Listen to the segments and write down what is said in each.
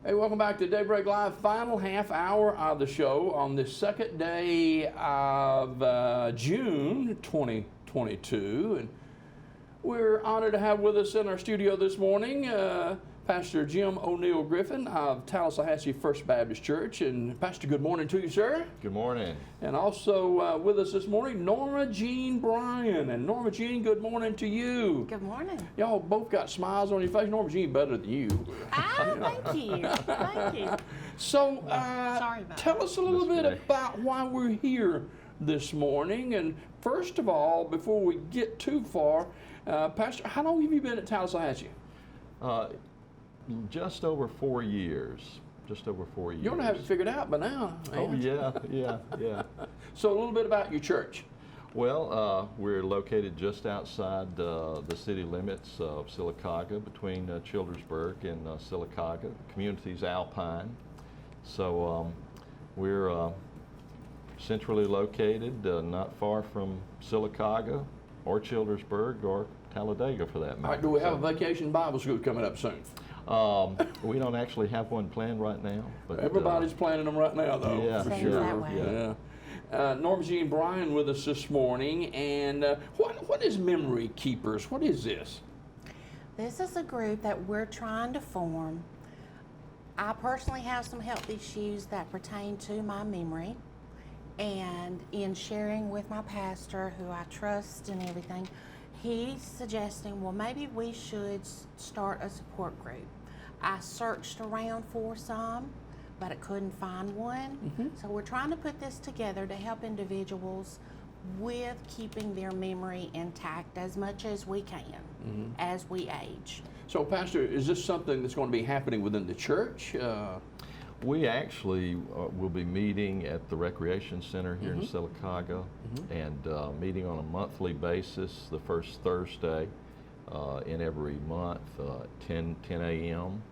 Hey, welcome back to Daybreak Live, final half hour of the show on the second day of June 2022. And we're honored to have with us in our studio this morning Pastor Jim O'Neill Griffin of Tallasahatchie First Baptist Church. And Pastor, good morning to you, sir. Good morning. And also with us this morning, Norma Jean Bryan. And Norma Jean, good morning to you. Good morning. Y'all both got smiles on your face. Norma Jean better than you. Thank you. Thank you. So, Sorry about tell that. us a little bit about why we're here this morning. And first of all, before we get too far, Pastor, how long have you been at Tallasahatchie? Just over 4 years. Just over 4 years. You don't have it figured out by now. Oh, yeah. So a little bit about your church. Well, we're located just outside the city limits of Sylacauga, between Childersburg and Sylacauga. The community's Alpine. So we're centrally located, not far from Sylacauga or Childersburg or Talladega for that matter. All right, do we have a vacation Bible school coming up soon? We don't actually have one planned right now. But Everybody's planning them right now, though. Yeah, for Seems sure. that way. Yeah. Norma Jean Bryan with us this morning. And what is Memory Keepers? What is this? This is a group that we're trying to form. I personally have some health issues that pertain to my memory. And in sharing with my pastor, who I trust and everything, he's suggesting, well, maybe we should start a support group. I searched around for some, but I couldn't find one. Mm-hmm. So we're trying to put this together to help individuals with keeping their memory intact as much as we can as we age. So, Pastor, is this something that's going to be happening within the church? We actually will be meeting at the Recreation Center here in Sylacauga and meeting on a monthly basis the first Thursday in every month at 10 a.m.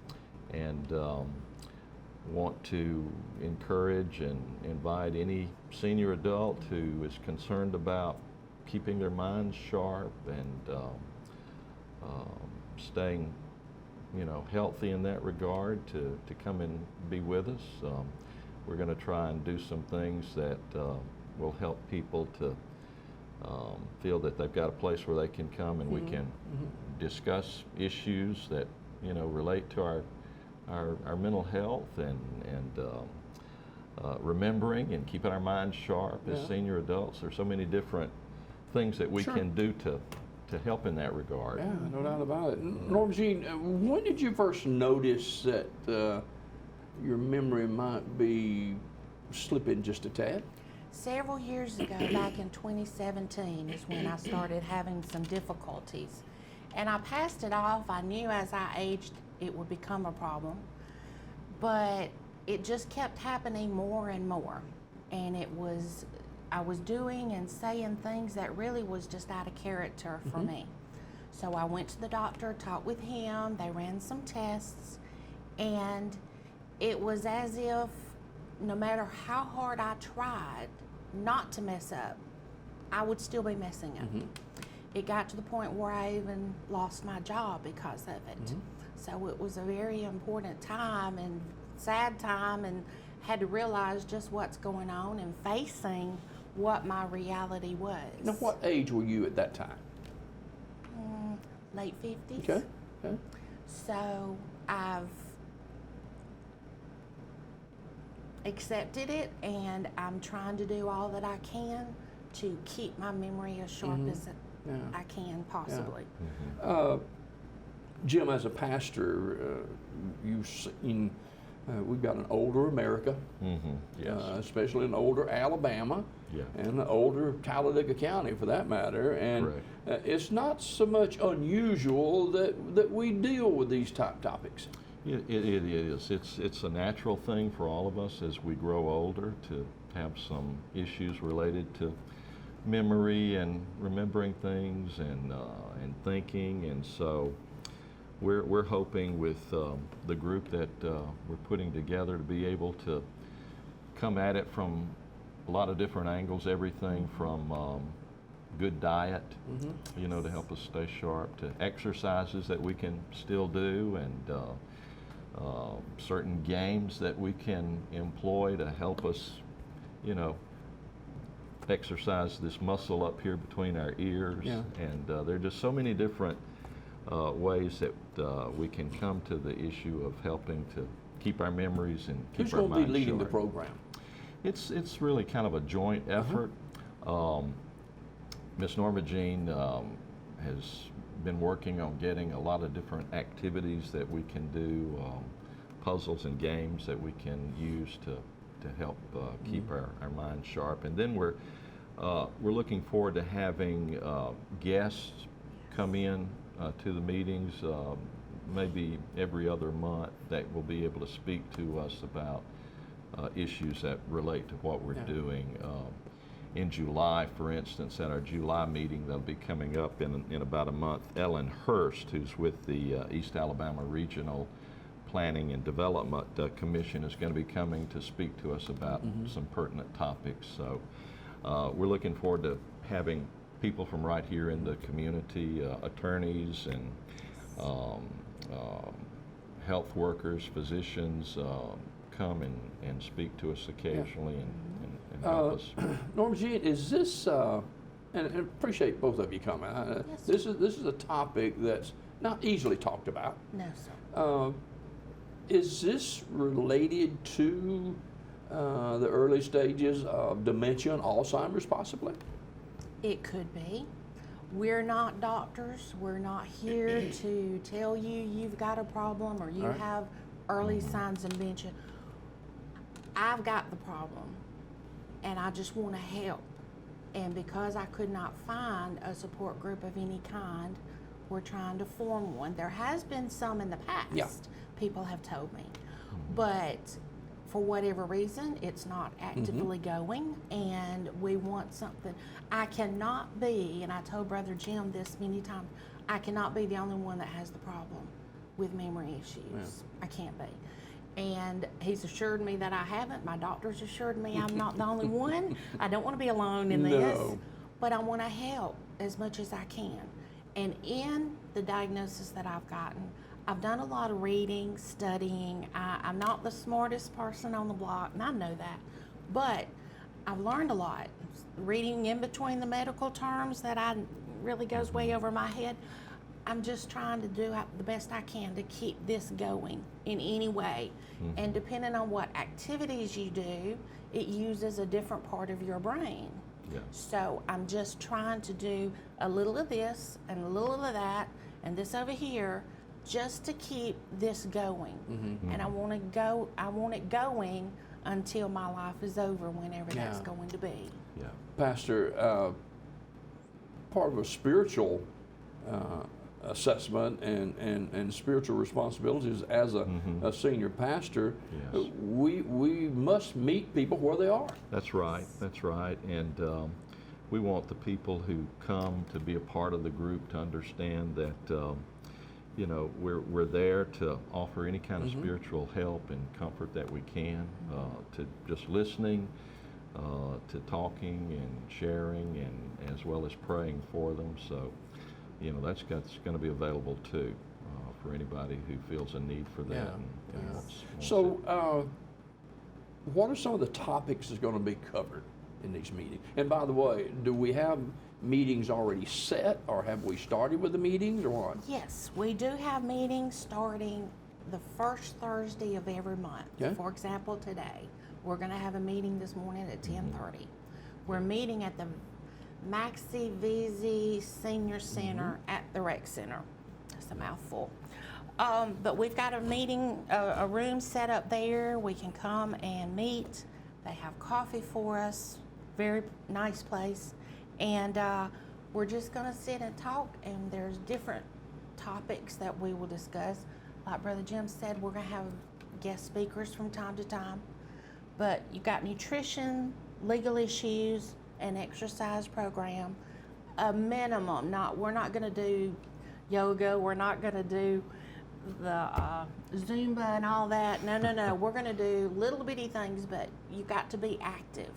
and want to encourage and invite any senior adult who is concerned about keeping their minds sharp and staying healthy in that regard to come and be with us. We're going to try and do some things that will help people to feel that they've got a place where they can come and we can discuss issues that relate to our mental health and remembering and keeping our minds sharp as senior adults. There's so many different things that we can do to help in that regard. Yeah, no doubt about it. Norma Jean, when did you first notice that your memory might be slipping just a tad? Several years ago, back in 2017, is when I started having some difficulties. And I passed it off. I knew as I aged it would become a problem. But it just kept happening more and more. And I was doing and saying things that really was just out of character for me. So I went to the doctor, talked with him, they ran some tests, and it was as if no matter how hard I tried not to mess up, I would still be messing up. It got to the point where I even lost my job because of it. So it was a very important time and sad time, and had to realize just what's going on and facing what my reality was. Now, what age were you at that time? Late 50s. Okay. So I've accepted it, and I'm trying to do all that I can to keep my memory as sharp as I can possibly. Jim, as a pastor, you've seen we've got an older America, especially an older Alabama, and an older Talladega County for that matter. And it's not so much unusual that we deal with these type topics. It is. It's a natural thing for all of us as we grow older to have some issues related to memory and remembering things and thinking, and so we're hoping with the group that we're putting together to be able to come at it from a lot of different angles, everything from good diet, to help us stay sharp, to exercises that we can still do, and certain games that we can employ to help us, you know, exercise this muscle up here between our ears. Yeah. And there are just so many different ways that we can come to the issue of helping to keep our memories and keep Who's our going minds to be leading the sharp. program? It's really kind of a joint effort. Miss Norma Jean has been working on getting a lot of different activities that we can do, puzzles and games that we can use to help keep our minds sharp. And then we're looking forward to having guests come in to the meetings, maybe every other month, that will be able to speak to us about issues that relate to what we're doing. In July, for instance, at our July meeting that'll be coming up in about a month, Ellen Hurst, who's with the East Alabama Regional Planning and Development Commission, is going to be coming to speak to us about some pertinent topics. So we're looking forward to having people from right here in the community, attorneys and health workers, physicians, come and speak to us occasionally and help us. Norma Jean, is this, and I appreciate both of you coming. Yes, This is a topic that's not easily talked about. No, sir. Is this related to the early stages of dementia and Alzheimer's possibly? It could be. We're not doctors. We're not here to tell you you've got a problem or you Right. have early signs of dementia. I've got the problem and I just want to help. And because I could not find a support group of any kind, we're trying to form one. There has been some in the past, Yeah. people have told me. But for whatever reason, it's not actively going, and we want something. I cannot be, and I told Brother Jim this many times, I cannot be the only one that has the problem with memory issues. Yeah. I can't be. And he's assured me that I haven't. My doctor's assured me I'm not the only one. I don't want to be alone in this, No. but I want to help as much as I can. And in the diagnosis that I've gotten, I've done a lot of reading, studying. I'm not the smartest person on the block, and I know that, but I've learned a lot. Reading in between the medical terms that really goes way over my head. I'm just trying to do the best I can to keep this going in any way. And depending on what activities you do, it uses a different part of your brain. Yeah. So I'm just trying to do a little of this and a little of that and this over here just to keep this going. And I want it going until my life is over, whenever that's Yeah. going to be. Yeah. Pastor, part of a spiritual assessment and spiritual responsibilities as a senior pastor, Yes. we must meet people where they are. That's right. That's right. And we want the people who come to be a part of the group to understand that you know, we're there to offer any kind of spiritual help and comfort that we can, to just listening, to talking and sharing, and as well as praying for them. So, you know, that's going to be available too for anybody who feels a need for that. Yeah. And wants So, what are some of the topics that's going to be covered in these meetings? And by the way, do we have meetings already set, or have we started with the meetings, or what? Yes, we do have meetings starting the first Thursday of every month. Okay. For example, today, we're going to have a meeting this morning at 10:30. We're meeting at the Maxie VZ Senior Center at the Rec Center. That's a mouthful. But we've got a meeting, a room set up there. We can come and meet. They have coffee for us. Very nice place. And we're just going to sit and talk, and there's different topics that we will discuss. Like Brother Jim said, we're going to have guest speakers from time to time. But you got nutrition, legal issues, an exercise program, a minimum. We're not going to do yoga. We're not going to do the Zumba and all that. No. We're going to do little bitty things, but you got to be active.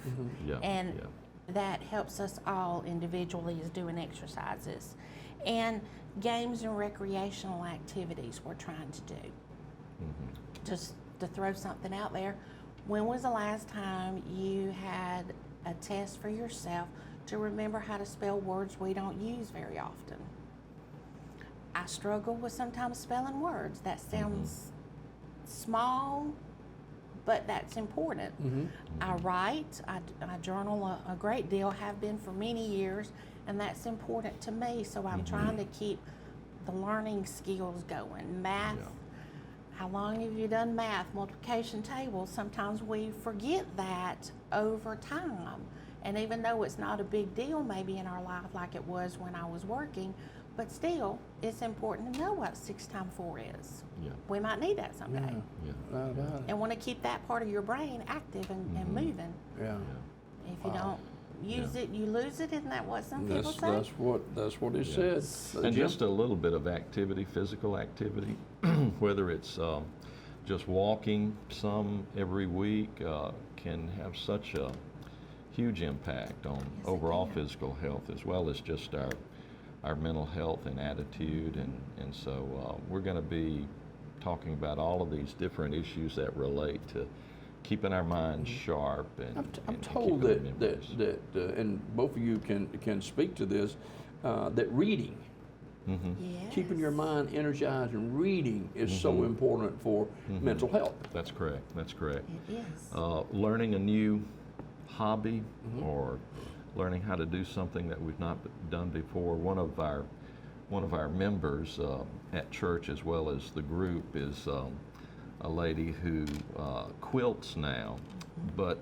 Yeah. And that helps us all individually is doing exercises. And games and recreational activities we're trying to do. just to throw something out there, when was the last time you had a test for yourself to remember how to spell words we don't use very often? I struggle with sometimes spelling words. That sounds small, but that's important. I write, I journal a great deal, have been for many years, and that's important to me. So I'm trying to keep the learning skills going. Math, how long have you done math? Multiplication tables, sometimes we forget that over time. And even though it's not a big deal maybe in our life like it was when I was working, but still, it's important to know what 6 times 4 is. Yeah. We might need that someday. No doubt it. And want to keep that part of your brain active and moving. Yeah. If you don't use it, you lose it. Isn't that what some people say? That's what he said. And Jim? just a little bit of activity, physical activity, whether it's just walking some every week, can have such a huge impact on Yes, it overall can. physical health, as well as just our mental health and attitude. And so we're going to be talking about all of these different issues that relate to keeping our minds sharp and I'm and told keeping our that memories. and both of you can speak to this, that reading, Yes. keeping your mind energized and reading is so important for mental health. That's correct. That's correct. It is. Learning a new hobby or learning how to do something that we've not done before. One of our members at church, as well as the group, is a lady who quilts now, but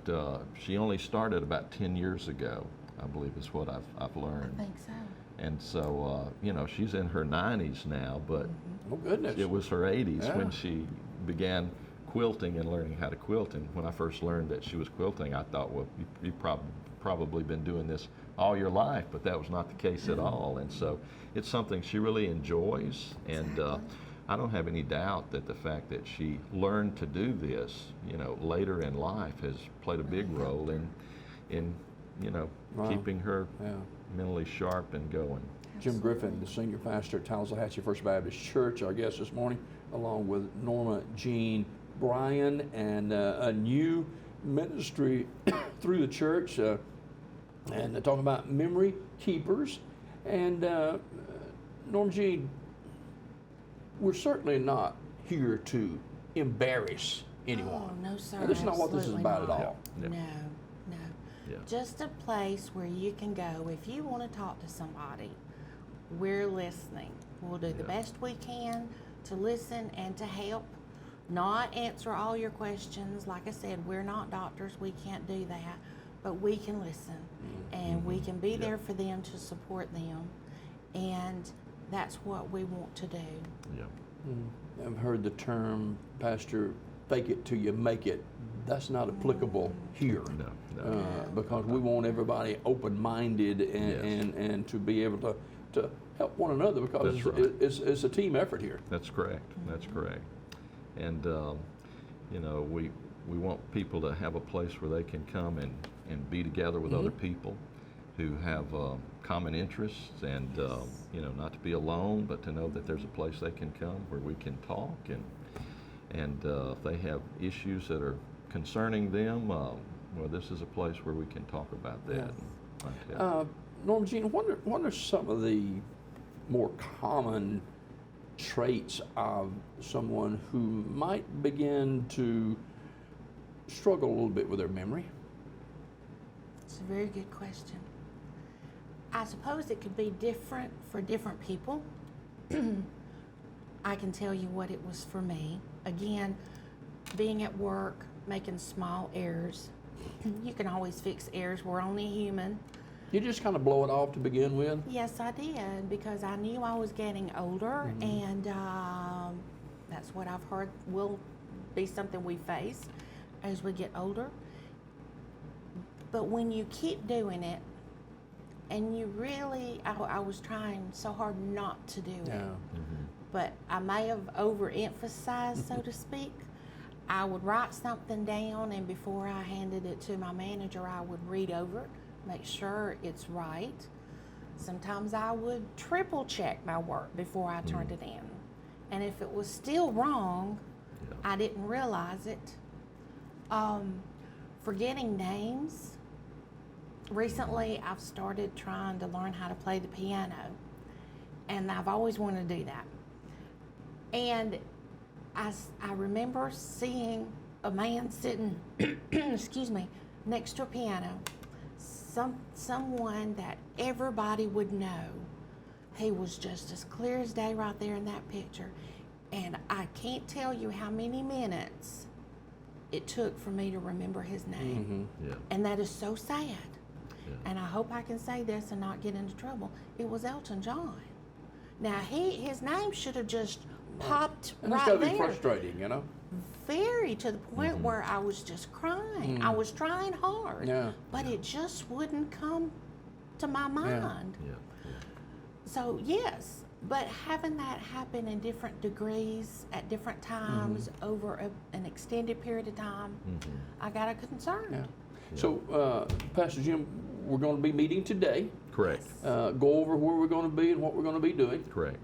she only started about 10 years ago, I believe is what I've learned. I think so. And so, she's in her 90s now, but Oh goodness. it was her 80s Yeah. when she began quilting and learning how to quilt. And when I first learned that she was quilting, I thought, well, you've probably been doing this all your life, but that was not the case at all. And so it's something she really enjoys. And I don't have any doubt that the fact that she learned to do this, later in life has played a big role in Wow. keeping her Yeah. mentally sharp and going. Jim Griffin, the senior pastor at Tallasahatchie First Baptist Church, our guest this morning, along with Norma, Jean, Bryan, and a new ministry through the church, and talking about memory keepers. And Norma, Jean, we're certainly not here to embarrass anyone. Oh, no, sir. And this is not what this is absolutely about at not. all. Yeah. No. Yeah. Just a place where you can go. If you want to talk to somebody, we're listening. We'll do the best we can to listen and to help, not answer all your questions. Like I said, we're not doctors. We can't do that. But we can listen, and we can be there for them to support them. And that's what we want to do. Yeah. I've heard the term, Pastor, fake it till you make it. That's not applicable here. No. Because we want everybody open-minded and to be able to help one another, because That's right. it's a team effort here. That's correct. That's correct. And we want people to have a place where they can come and be together with other people who have common interests, and not to be alone, but to know that there's a place they can come where we can talk, and if they have issues that are concerning them, well, this is a place where we can talk about that. Norma Jean, what are some of the more common traits of someone who might begin to struggle a little bit with their memory? It's a very good question. I suppose it could be different for different people. I can tell you what it was for me. Again, being at work, making small errors. You can always fix errors. We're only human. You just kind of blow it off to begin with? Yes, I did, because I knew I was getting older, and that's what I've heard will be something we face as we get older. But when you keep doing it, and you really, I was trying so hard not to do it, but I may have overemphasized, so to speak. I would write something down, and before I handed it to my manager, I would read over it, make sure it's right. Sometimes I would triple check my work before I turned it in. And if it was still wrong, I didn't realize it. Forgetting names. Recently, I've started trying to learn how to play the piano, and I've always wanted to do that. And I remember seeing a man sitting, excuse me, next to a piano, someone that everybody would know. He was just as clear as day right there in that picture. And I can't tell you how many minutes it took for me to remember his name. Yeah. And that is so sad. Yeah. And I hope I can say this and not get into trouble. It was Elton John. Now, his name should have just popped And right it's got to there. be frustrating, you know? Very, to the point where I was just crying. I was trying hard, Yeah. but it just wouldn't come to my mind. Yeah. So yes, but having that happen in different degrees at different times over an extended period of time, I got a concern. Yeah. So, Pastor Jim, we're going to be meeting today. Correct. Go over where we're going to be and what we're going to be doing. Correct.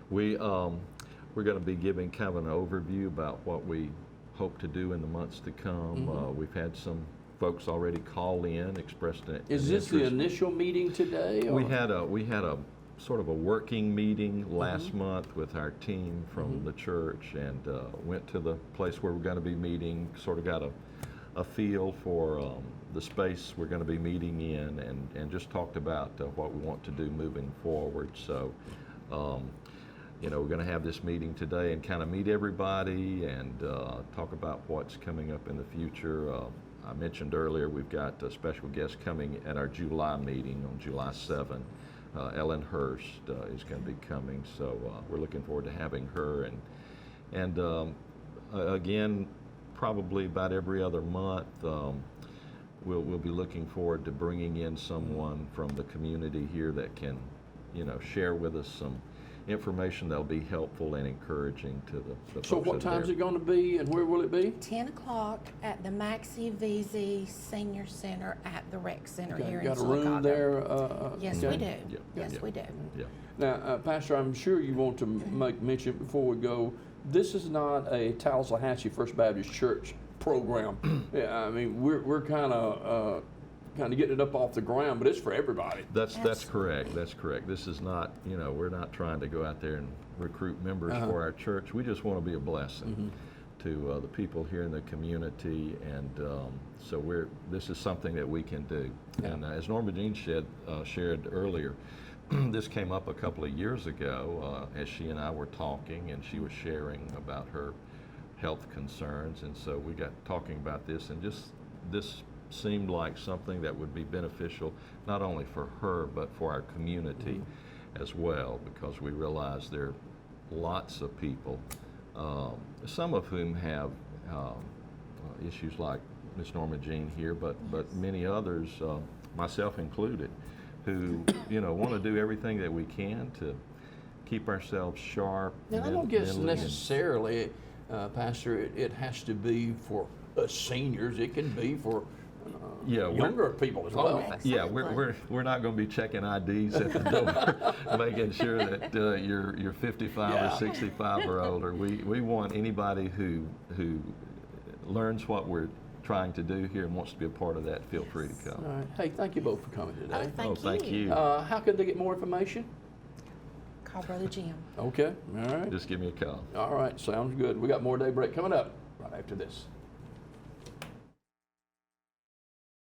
We're going to be giving kind of an overview about what we hope to do in the months to come. We've had some folks already call in, expressed an Is this the interest. initial meeting today? Or? We had a sort of a working meeting last month with our team from the church, and went to the place where we're going to be meeting. Sort of got a feel for the space we're going to be meeting in, and just talked about what we want to do moving forward. So. We're going to have this meeting today and kind of meet everybody and talk about what's coming up in the future. I mentioned earlier we've got a special guest coming at our July meeting on July 7th. Ellen Hurst is going to be coming, so we're looking forward to having her. And again, probably about every other month, we'll be looking forward to bringing in someone from the community here that can, share with us some information that'll be helpful and encouraging to the So folks what over time's there. it going to be and where will it be? 10 o'clock at the Maxie VZ Senior Center at the Rec Center here in Got a Silicaca. room there? Yes, okay. we do. Yeah, Yes, yeah. we do. Yeah. Now, Pastor, I'm sure you want to make mention before we go, this is not a Tallasahatchie First Baptist Church program. Yeah, I mean, we're kind of getting it up off the ground, but it's for everybody. That's correct. That's correct. This is not, we're not trying to go out there and recruit members for our church. We just want to be a blessing to the people here in the community, and so this is something that we can do. Yeah. And as Norma Jean shared earlier, this came up a couple of years ago as she and I were talking, and she was sharing about her health concerns, and so we got talking about this, and just this seemed like something that would be beneficial not only for her but for our community as well, because we realize there are lots of people, some of whom have issues like Miss Norma Jean here, but many others, myself included, who want to do everything that we can to keep ourselves sharp. Now, I don't guess mentally, necessarily, Pastor, it has to be for us seniors. It can be for younger people as well. Yeah, we're not going to be checking IDs at the door, making sure that you're 55 or 65 or older. We want anybody who learns what we're trying to do here and wants to be a part of that. Feel free to come. All right. Hey, thank you both for coming today. Thank you. How could they get more information? Call Brother Jim. Okay. All right. Just give me a call. All right. Sounds good. We got more Daybreak coming up right after this.